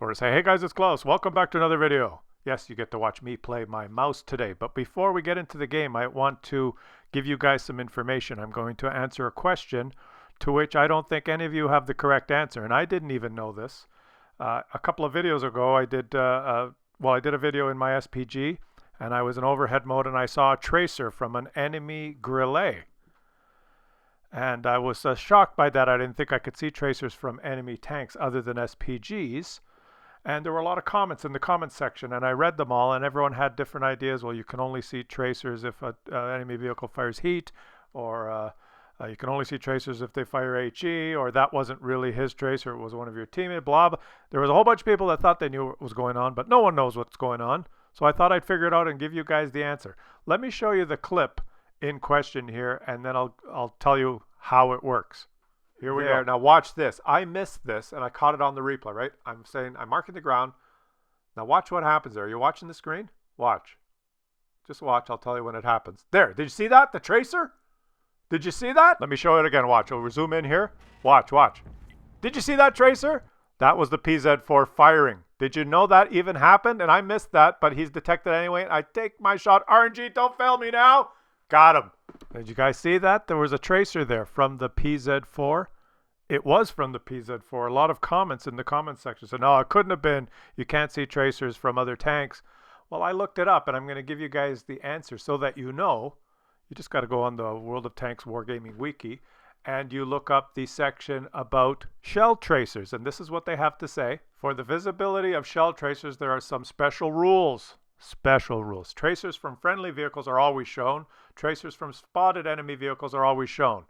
Or say, hey guys, it's Klaus. Welcome back to another video. Yes, you get to watch me play my mouse today. But before we get into the game, I want to give you guys some information. I'm going to answer a question to which I don't think any of you have the correct answer. And I didn't even know this. A couple of videos ago, I did a video in my SPG, and I was in overhead mode, and I saw a tracer from an enemy grillet. And I was shocked by that. I didn't think I could see tracers from enemy tanks other than SPGs. And there were a lot of comments in the comments section, and I read them all, and everyone had different ideas. Well, you can only see tracers if an enemy vehicle fires heat, or you can only see tracers if they fire HE, or that wasn't really his tracer, it was one of your teammates, blah, blah. There was a whole bunch of people that thought they knew what was going on, but no one knows what's going on. So I thought I'd figure it out and give you guys the answer. Let me show you the clip in question here, and then I'll tell you how it works. Here we go. Now watch this. I missed this, and I caught it on the replay, right? I'm marking the ground. Now watch what happens there. Are you watching the screen? Watch. Just watch. I'll tell you when it happens. There. Did you see that? The tracer? Did you see that? Let me show it again. Watch. We'll zoom in here. Watch, watch. Did you see that tracer? That was the PZ4 firing. Did you know that even happened? And I missed that, but he's detected anyway. I take my shot. RNG, don't fail me now. Got him. Did you guys see that? There was a tracer there from the PZ4. It was from the PZ4. A lot of comments in the comment section said, no, it couldn't have been. You can't see tracers from other tanks. Well, I looked it up, and I'm going to give you guys the answer so that you know. You just got to go on the World of Tanks Wargaming Wiki, and you look up the section about shell tracers. And this is what they have to say. For the visibility of shell tracers, there are some special rules. Special rules. Tracers from friendly vehicles are always shown. Tracers from spotted enemy vehicles are always shown,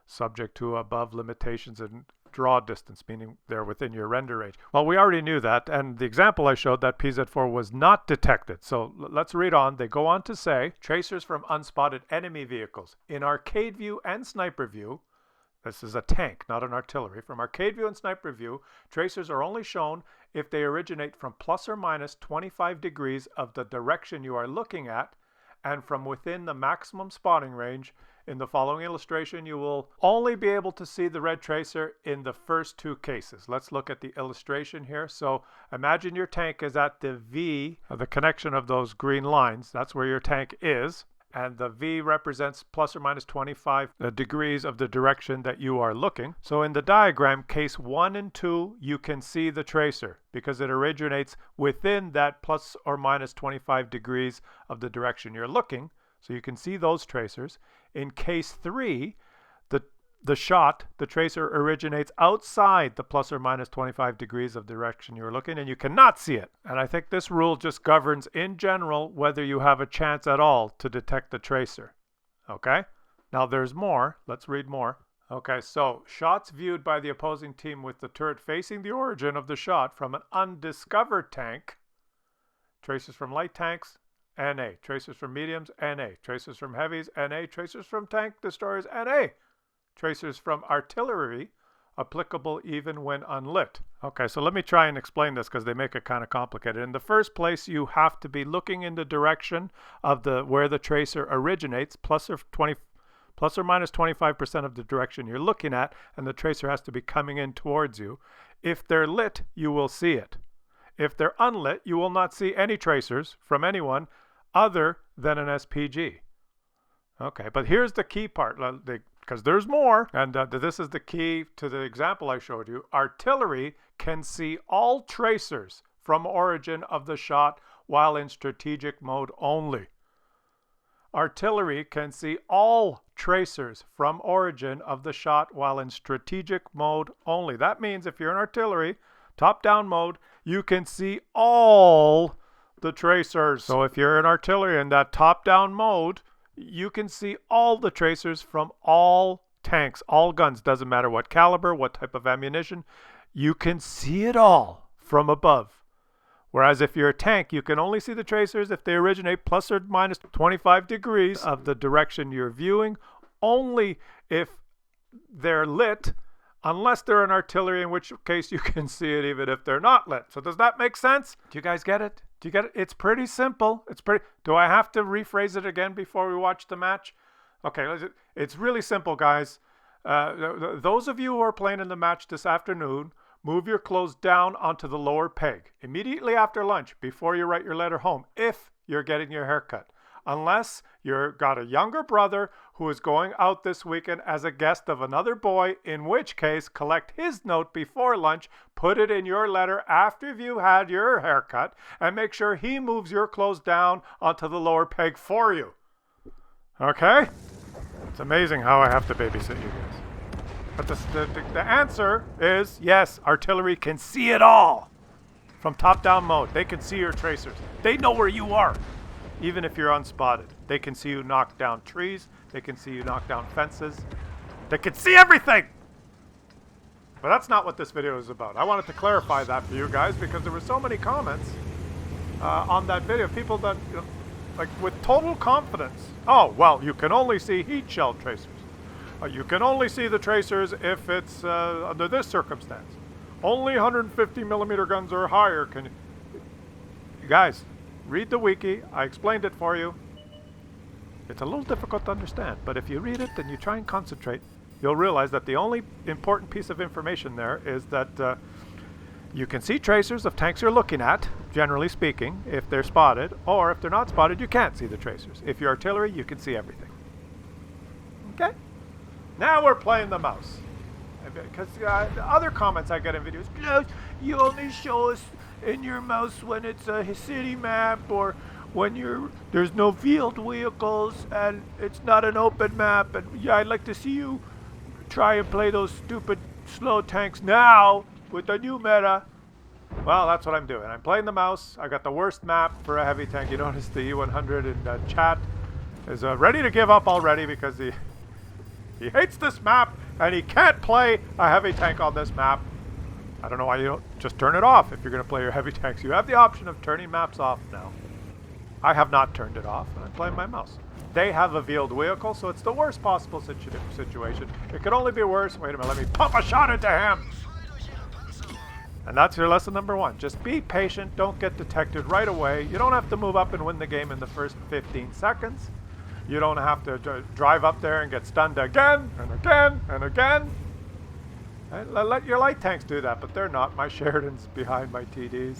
subject to above limitations and draw distance, meaning they're within your render range. Well, we already knew that, and the example I showed, that PZ4 was not detected. So let's read on. They go on to say, tracers from unspotted enemy vehicles. In arcade view and sniper view, this is a tank, not an artillery. From arcade view and sniper view, tracers are only shown if they originate from plus or minus 25 degrees of the direction you are looking at, and from within the maximum spotting range. In the following illustration, you will only be able to see the red tracer in the first two cases. Let's look at the illustration here. So imagine your tank is at the V, the connection of those green lines. That's where your tank is. And the V represents plus or minus 25 degrees of the direction that you are looking. So in the diagram, case 1 and 2, you can see the tracer because it originates within that plus or minus 25 degrees of the direction you're looking. So you can see those tracers. In case 3, the tracer originates outside the plus or minus 25 degrees of the direction you're looking, and you cannot see it. And I think this rule just governs in general whether you have a chance at all to detect the tracer. Okay? Now there's more. Let's read more. Okay, so shots viewed by the opposing team with the turret facing the origin of the shot from an undiscovered tank. Tracers from light tanks, NA. Tracers from mediums, NA. Tracers from heavies, NA. Tracers from tank destroyers, NA. Tracers from artillery, applicable even when unlit. Okay, so let me try and explain this because they make it kind of complicated. In the first place, you have to be looking in the direction of where the tracer originates, plus or minus 25% of the direction you're looking at, and the tracer has to be coming in towards you. If they're lit, you will see it. If they're unlit, you will not see any tracers from anyone other than an SPG. Okay, but here's the key part, because there's more, and this is the key to the example I showed you. Artillery can see all tracers from origin of the shot while in strategic mode only. Artillery can see all tracers from origin of the shot while in strategic mode only. That means if you're in artillery, top-down mode, you can see all the tracers. So if you're in artillery in that top-down mode, you can see all the tracers from all tanks, all guns. Doesn't matter what caliber, what type of ammunition. You can see it all from above. Whereas if you're a tank, you can only see the tracers if they originate plus or minus 25 degrees of the direction you're viewing, only if they're lit, unless they're an artillery, in which case you can see it even if they're not lit. So does that make sense? Do you guys get it? Do you get it? It's pretty simple. Do I have to rephrase it again before we watch the match? Okay, it's really simple, guys. Those of you who are playing in the match this afternoon, move your clothes down onto the lower peg immediately after lunch before you write your letter home if you're getting your hair cut. Unless you've got a younger brother who is going out this weekend as a guest of another boy, in which case collect his note before lunch, put it in your letter after you had your haircut, and make sure he moves your clothes down onto the lower peg for you. Okay? It's amazing how I have to babysit you guys. But the answer is yes, artillery can see it all. From top-down mode, they can see your tracers. They know where you are. Even if you're unspotted, they can see you knock down trees. They can see you knock down fences. They can see everything. But that's not what this video is about. I wanted to clarify that for you guys because there were so many comments on that video. People that, like with total confidence. Oh, well, you can only see heat shell tracers. You can only see the tracers if it's under this circumstance. Only 150 millimeter guns or higher can. You guys. Read the wiki. I explained it for you. It's a little difficult to understand, but if you read it and you try and concentrate, you'll realize that the only important piece of information there is that you can see tracers of tanks you're looking at, generally speaking, if they're spotted, or if they're not spotted, you can't see the tracers. If you're artillery, you can see everything. Okay? Now we're playing the mouse. Because the other comments I get in videos, Claus, you only show us in your mouse when it's a city map or when there's no field vehicles and it's not an open map, and yeah, I'd like to see you try and play those stupid slow tanks now with the new meta. Well, that's what I'm doing. I'm playing the mouse. I got the worst map for a heavy tank. You notice the E100 in chat is ready to give up already because he hates this map and he can't play a heavy tank on this map. I don't know why you don't just turn it off if you're going to play your heavy tanks. You have the option of turning maps off now. I have not turned it off, and I'm playing my mouse. They have a veiled vehicle, so it's the worst possible situation. It could only be worse. Wait a minute, let me pump a shot into him! And that's your lesson number one. Just be patient. Don't get detected right away. You don't have to move up and win the game in the first 15 seconds. You don't have to drive up there and get stunned again and again and again. Let your light tanks do that, but they're not. My Sheridan's behind my TDs.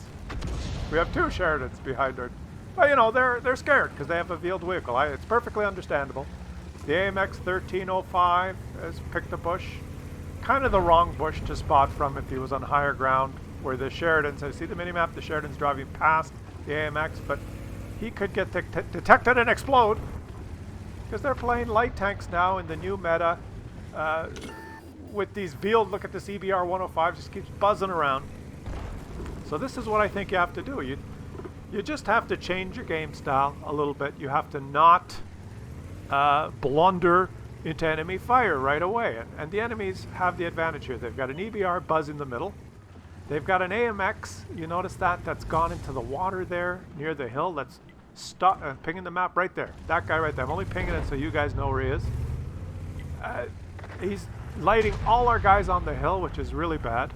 We have two Sheridans behind our... But, you know, they're scared because they have a veiled vehicle. It's perfectly understandable. The AMX 1305 has picked a bush. Kind of the wrong bush to spot from if he was on higher ground, where the Sheridans... I see the minimap, the Sheridan's driving past the AMX, but he could get detected and explode because they're playing light tanks now in the new meta. With these veiled, look at this EBR 105, just keeps buzzing around. So this is what I think you have to do. You just have to change your game style a little bit. You have to not blunder into enemy fire right away. And the enemies have the advantage here. They've got an EBR buzz in the middle. They've got an AMX, you notice that's gone into the water there near the hill. That's pinging the map right there. That guy right there. I'm only pinging it so you guys know where he is. He's lighting all our guys on the hill, which is really bad.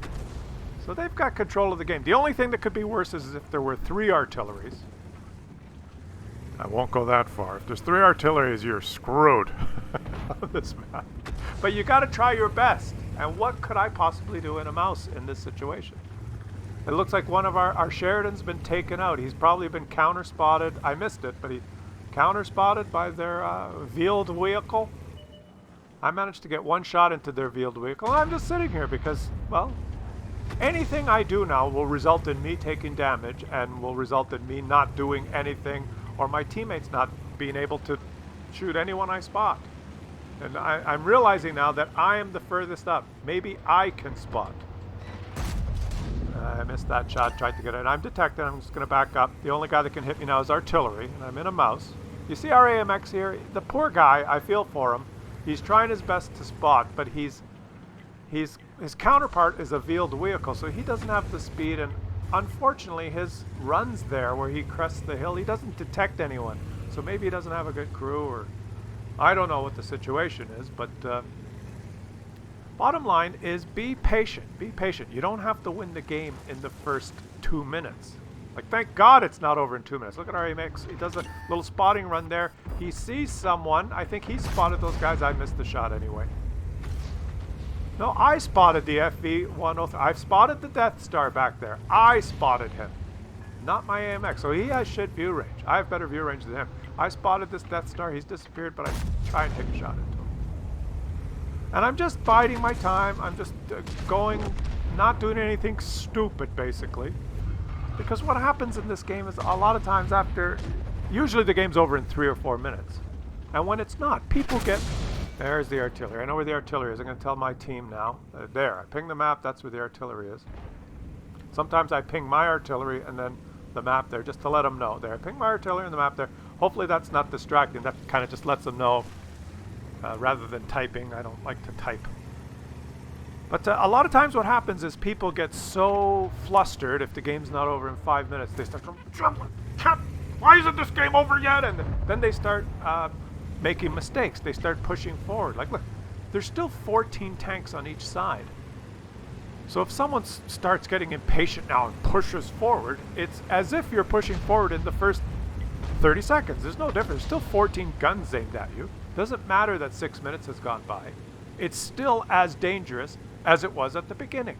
So they've got control of the game. The only thing that could be worse is if there were 3 artilleries. I won't go that far. If there's 3 artilleries, you're screwed on this map. But you got to try your best. And what could I possibly do in a mouse in this situation? It looks like one of our Sheridan's been taken out. He's probably been counter-spotted. I missed it, but he counter-spotted by their veiled vehicle. I managed to get one shot into their veiled vehicle. I'm just sitting here because, well, anything I do now will result in me taking damage and will result in me not doing anything or my teammates not being able to shoot anyone I spot. And I'm realizing now that I am the furthest up. Maybe I can spot. I missed that shot, tried to get it. I'm detected. I'm just going to back up. The only guy that can hit me now is artillery, and I'm in a mouse. You see our AMX here? The poor guy, I feel for him. He's trying his best to spot, but his counterpart is a veiled vehicle, so he doesn't have the speed, and unfortunately his runs there where he crests the hill, he doesn't detect anyone. So maybe he doesn't have a good crew, or I don't know what the situation is, but bottom line is be patient. Be patient. You don't have to win the game in the first 2 minutes. Like, thank God it's not over in 2 minutes. Look at our AMX. He does a little spotting run there. He sees someone. I think he spotted those guys. I missed the shot anyway. No, I spotted the FV-103. I've spotted the Death Star back there. I spotted him. Not my AMX. So he has shit view range. I have better view range than him. I spotted this Death Star. He's disappeared, but I try and take a shot into him. And I'm just biding my time. I'm just going, not doing anything stupid, basically. Because what happens in this game is a lot of times after... Usually the game's over in 3 or 4 minutes. And when it's not, people get... There's the artillery. I know where the artillery is. I'm going to tell my team now. There. I ping the map. That's where the artillery is. Sometimes I ping my artillery and then the map there just to let them know. There. I ping my artillery and the map there. Hopefully that's not distracting. That kind of just lets them know rather than typing. I don't like to type. But a lot of times what happens is people get so flustered if the game's not over in 5 minutes. They start going, why isn't this game over yet? And then they start... making mistakes. They start pushing forward. Like, look, there's still 14 tanks on each side. So if someone starts getting impatient now and pushes forward, it's as if you're pushing forward in the first 30 seconds. There's no difference. There's still 14 guns aimed at you. Doesn't matter that 6 minutes has gone by. It's still as dangerous as it was at the beginning.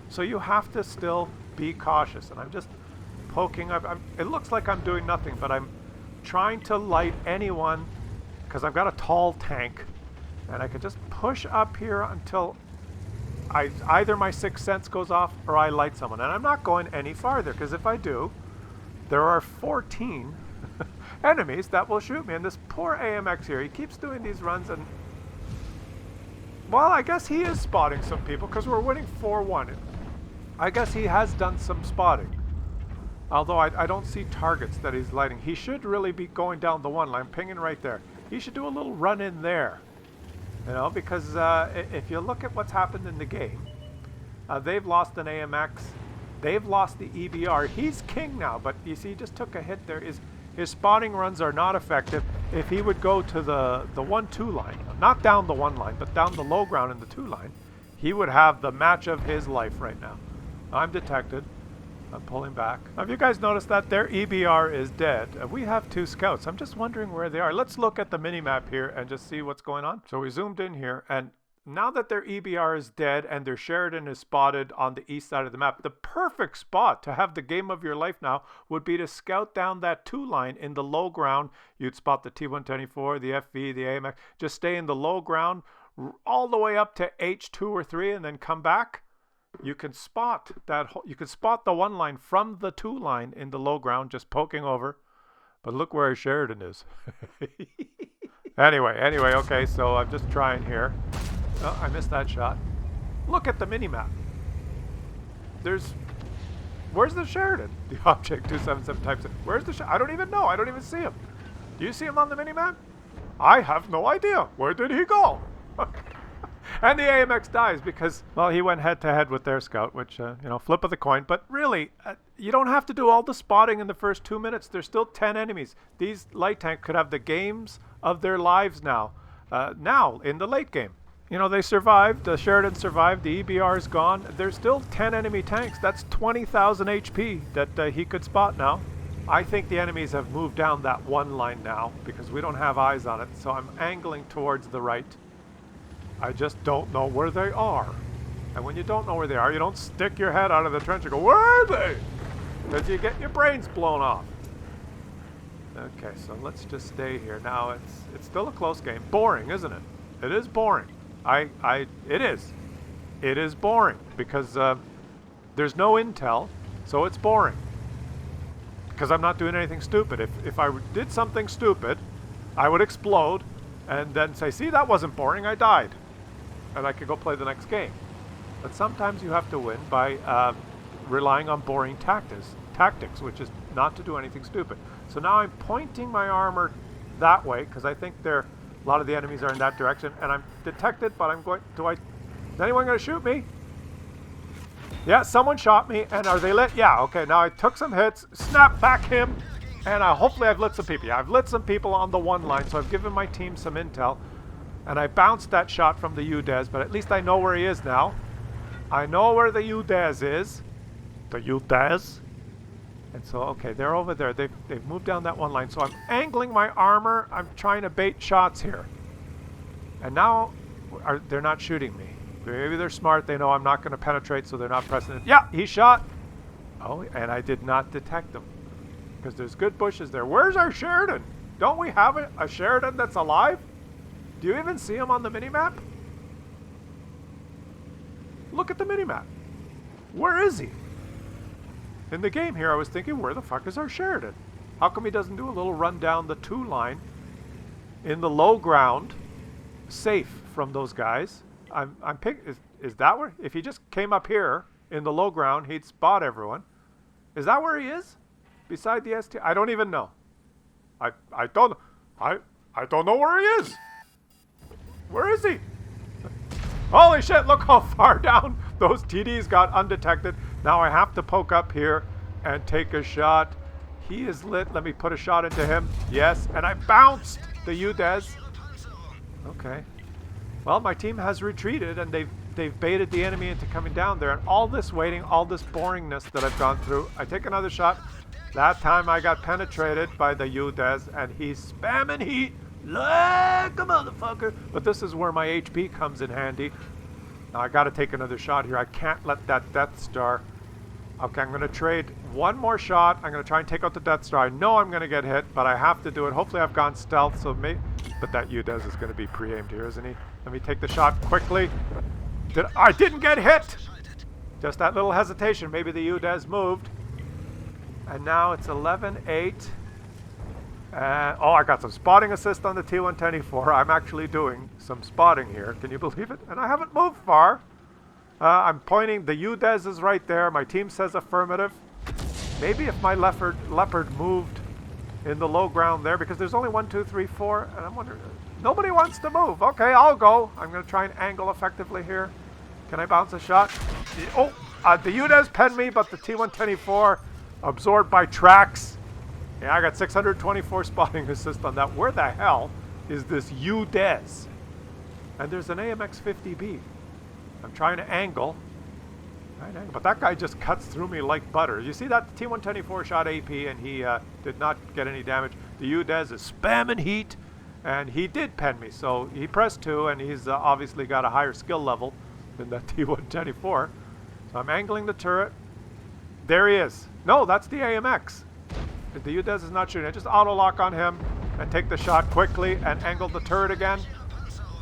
So you have to still be cautious. And I'm just poking up. It looks like I'm doing nothing, but I'm trying to light anyone because I've got a tall tank, and I can just push up here until either my sixth sense goes off or I light someone. And I'm not going any farther, because if I do, there are 14 enemies that will shoot me. And this poor AMX here, he keeps doing these runs, and well, I guess he is spotting some people because we're winning 4-1. I guess he has done some spotting. Although I don't see targets that he's lighting. He should really be going down the one line, pinging right there. He should do a little run in there, you know, because if you look at what's happened in the game, they've lost an AMX, they've lost the EBR. He's king now, but you see, he just took a hit there. His spotting runs are not effective. If he would go to the 1-2 line, not down the 1 line, but down the low ground in the 2 line, he would have the match of his life right now. I'm detected. I'm pulling back. Have you guys noticed that their EBR is dead? We have 2 scouts. I'm just wondering where they are. Let's look at the mini-map here and just see what's going on. So we zoomed in here, and now that their EBR is dead and their Sheridan is spotted on the east side of the map, the perfect spot to have the game of your life now would be to scout down that 2 line in the low ground. You'd spot the T-124, the FV, the AMX. Just stay in the low ground all the way up to H2 or 3 and then come back. You can spot that. You can spot the 1 line from the 2 line in the low ground, just poking over. But look where Sheridan is. Anyway, okay. So I'm just trying here. Oh, I missed that shot. Look at the mini map. Where's the Sheridan? The object 277 types. Where's the? I don't even know. I don't even see him. Do you see him on the mini map? I have no idea. Where did he go? And the AMX dies because, well, he went head-to-head with their scout, which, you know, flip of the coin. But really, you don't have to do all the spotting in the first 2 minutes. There's still 10 enemies. These light tanks could have the games of their lives now in the late game. You know, they survived. Sheridan survived. The EBR is gone. There's still 10 enemy tanks. That's 20,000 HP that he could spot now. I think the enemies have moved down that 1 line now because we don't have eyes on it. So I'm angling towards the right. I just don't know where they are. And when you don't know where they are, you don't stick your head out of the trench and go, where are they? Because you get your brains blown off. Okay, so let's just stay here. Now, it's still a close game. Boring, isn't it? It is boring. It is. It is boring because there's no intel, so it's boring. Because I'm not doing anything stupid. If I did something stupid, I would explode and then say, see, that wasn't boring, I died. And I could go play the next game. But sometimes you have to win by relying on boring tactics, which is not to do anything stupid. So now I'm pointing my armor that way, because I think a lot of the enemies are in that direction, and I'm detected, but I'm going, is anyone going to shoot me? Yeah, someone shot me, and are they lit? Yeah, okay, now I took some hits, snapped back him, and hopefully I've lit some people. Yeah, I've lit some people on the 1 line, so I've given my team some intel. And I bounced that shot from the UDES, but at least I know where he is now. I know where the UDES is. The UDES. And so, okay, they're over there. They've moved down that 1 line. So I'm angling my armor. I'm trying to bait shots here. And now they're not shooting me. Maybe they're smart. They know I'm not going to penetrate, so they're not pressing it. Yeah, he shot. Oh, and I did not detect him. Because there's good bushes there. Where's our Sheridan? Don't we have a Sheridan that's alive? Do you even see him on the minimap? Look at the minimap. Where is he? In the game here, I was thinking, where the fuck is our Sheridan? How come he doesn't do a little run down the 2 line in the low ground, safe from those guys? Is that where? If he just came up here in the low ground, he'd spot everyone. Is that where he is? Beside the ST? I don't even know. I don't know where he is. Where is he? Holy shit, look how far down those TDs got undetected. Now I have to poke up here and take a shot. He is lit. Let me put a shot into him. Yes, and I bounced the UDES. Okay. Well, my team has retreated, and they've baited the enemy into coming down there. And all this waiting, all this boringness that I've gone through. I take another shot. That time I got penetrated by the UDES, and he's spamming heat like a motherfucker. But this is where my HP comes in handy. Now I got to take another shot here. I can't let that Death Star. Okay, I'm going to trade one more shot. I'm going to try and take out the Death Star. I know I'm going to get hit, but I have to do it. Hopefully I've gone stealth, so but that UDES is going to be pre-aimed here, isn't he? Let me take the shot quickly. I didn't get hit! Just that little hesitation. Maybe the UDES moved. And now it's 11-8. Oh, I got some spotting assist on the T-124. I'm actually doing some spotting here. Can you believe it? And I haven't moved far. I'm pointing. The UDES is right there. My team says affirmative. Maybe if my leopard moved in the low ground there, because there's only 1, 2, 3, 4, and I'm wondering, nobody wants to move. Okay, I'll go. I'm going to try and angle effectively here. Can I bounce a shot? Oh, the UDES penned me, but the T-124 absorbed by tracks. Yeah, I got 624 spotting assist on that. Where the hell is this UDES? And there's an AMX-50B. I'm trying to angle. But that guy just cuts through me like butter. You see that? The T-124 shot AP, and he did not get any damage. The UDES is spamming heat, and he did pen me. So he pressed 2, and he's obviously got a higher skill level than that T-124. So I'm angling the turret. There he is. No, that's the AMX. The UDES is not shooting. I just auto-lock on him and take the shot quickly and angle the turret again.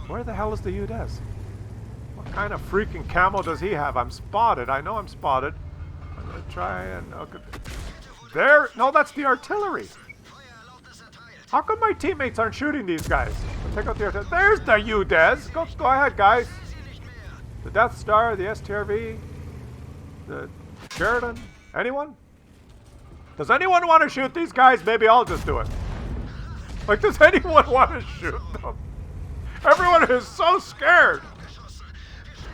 Where the hell is the UDES? What kind of freaking camo does he have? I'm spotted. I know I'm spotted. I'm going to try and... Okay. There! No, that's the artillery. How come my teammates aren't shooting these guys? I'll take out the artillery. There's the UDES! Go ahead, guys. The Death Star, the STRV, the Sheridan. Anyone? Does anyone want to shoot these guys? Maybe I'll just do it. Like, does anyone want to shoot them? Everyone is so scared.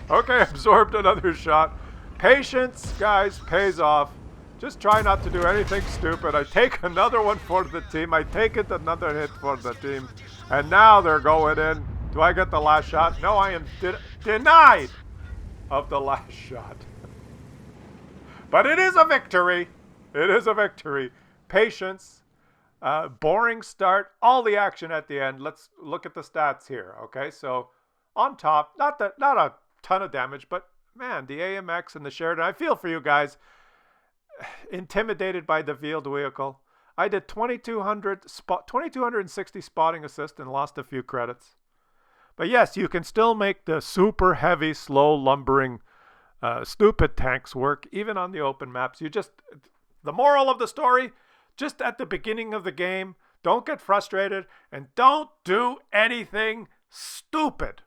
Okay, absorbed another shot. Patience, guys, pays off. Just try not to do anything stupid. I take another one for the team. I take it another hit for the team. And now they're going in. Do I get the last shot? No, I am denied of the last shot. But it is a victory. It is a victory. Patience. Boring start. All the action at the end. Let's look at the stats here. Okay, so on top, not a ton of damage, but man, the AMX and the Sheridan. I feel for you guys. Intimidated by the field vehicle. I did 2,260 spotting assist and lost a few credits. But yes, you can still make the super heavy, slow, lumbering, stupid tanks work, even on the open maps. The moral of the story, just at the beginning of the game, don't get frustrated and don't do anything stupid.